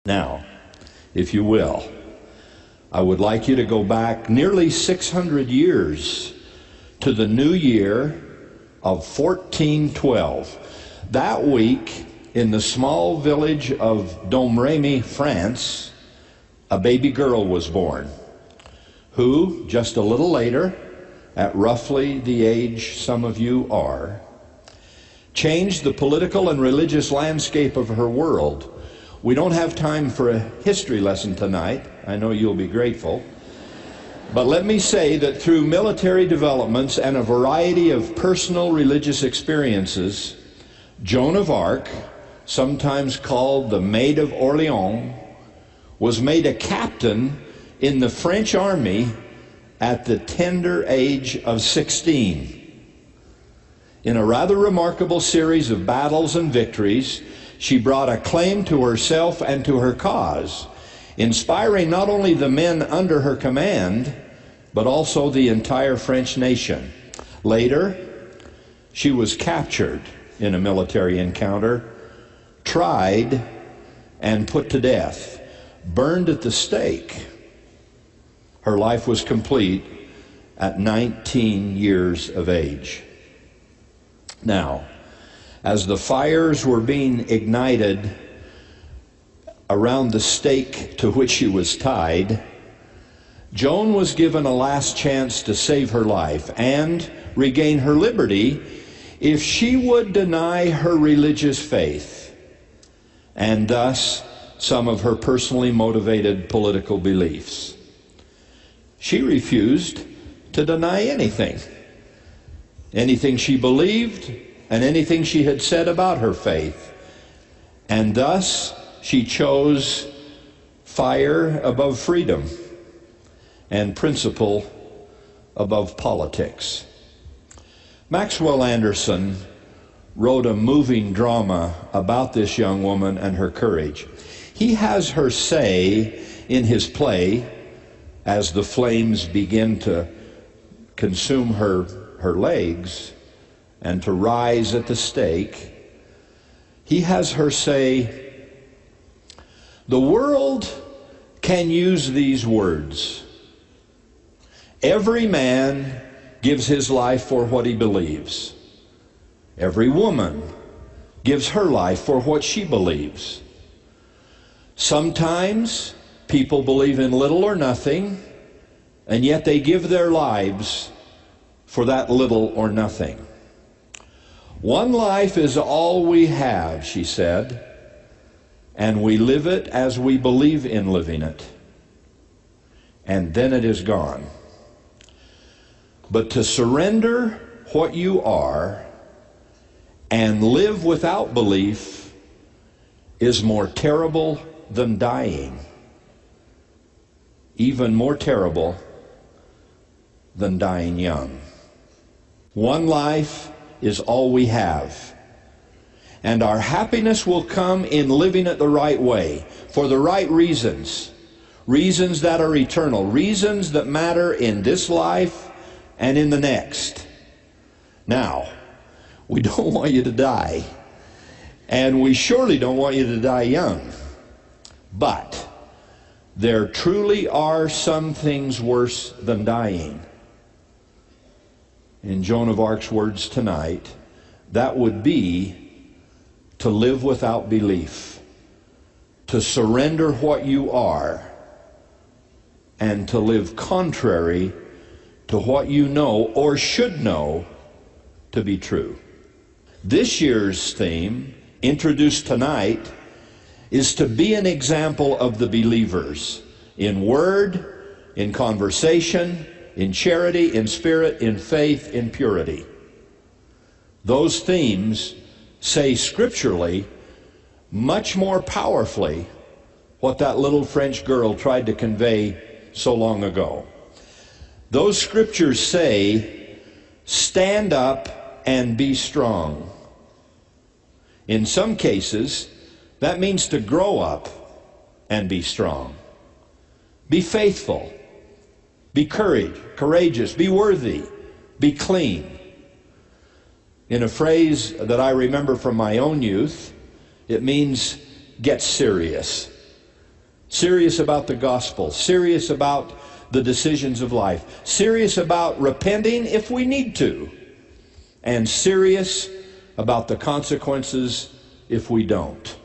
Now, if you will, I would like you to go back nearly 600 years to the new year of 1412. That week, in the small village of Domremy, France, a baby girl was born, who, just a little later, at roughly the age some of you are, changed the political and religious landscape of her world. We don't have time for a history lesson tonight. I know you'll be grateful. But let me say that through military developments and a variety of personal religious experiences, Joan of Arc, sometimes called the Maid of Orleans, was made a captain in the French army at the tender age of 16. In a rather remarkable series of battles and victories, she brought acclaim to herself and to her cause, inspiring not only the men under her command, but also the entire French nation. Later, she was captured in a military encounter, tried, and put to death, burned at the stake. Her life was complete at 19 years of age. Now, as the fires were being ignited around the stake to which she was tied, Joan was given a last chance to save her life and regain her liberty if she would deny her religious faith and thus some of her personally motivated political beliefs. She refused to deny anything she believed and anything she had said about her faith, and thus she chose fire above freedom and principle above politics. Maxwell Anderson wrote a moving drama about this young woman and her courage. He has her say in his play, as the flames begin to consume her legs and to rise at the stake, he has her say, "The world can use these words. Every man gives his life for what he believes. Every woman gives her life for what she believes. Sometimes people believe in little or nothing, and yet they give their lives for that little or nothing. One life is all we have," she said, "and we live it as we believe in living it. And then it is gone. But to surrender what you are and live without belief is more terrible than dying, even more terrible than dying young. One life is all we have, and our happiness will come in living it the right way, for the right reasons, reasons that are eternal, reasons that matter in this life and in the next. Now, we don't want you to die, and we surely don't want you to die young, but there truly are some things worse than dying. In Joan of Arc's words tonight, that would be to live without belief, to surrender what you are, and to live contrary to what you know or should know to be true. This year's theme, introduced tonight, is to be an example of the believers in word, in conversation, in charity, in spirit, in faith, in purity. Those themes say scripturally much more powerfully what that little French girl tried to convey so long ago. Those scriptures say, stand up and be strong. In some cases, that means to grow up and be strong. Be faithful. Be courageous. Be worthy. Be clean. In a phrase that I remember from my own youth, it means get serious. serious about the gospel, serious about the decisions of life, serious about repenting if we need to, and serious about the consequences if we don't.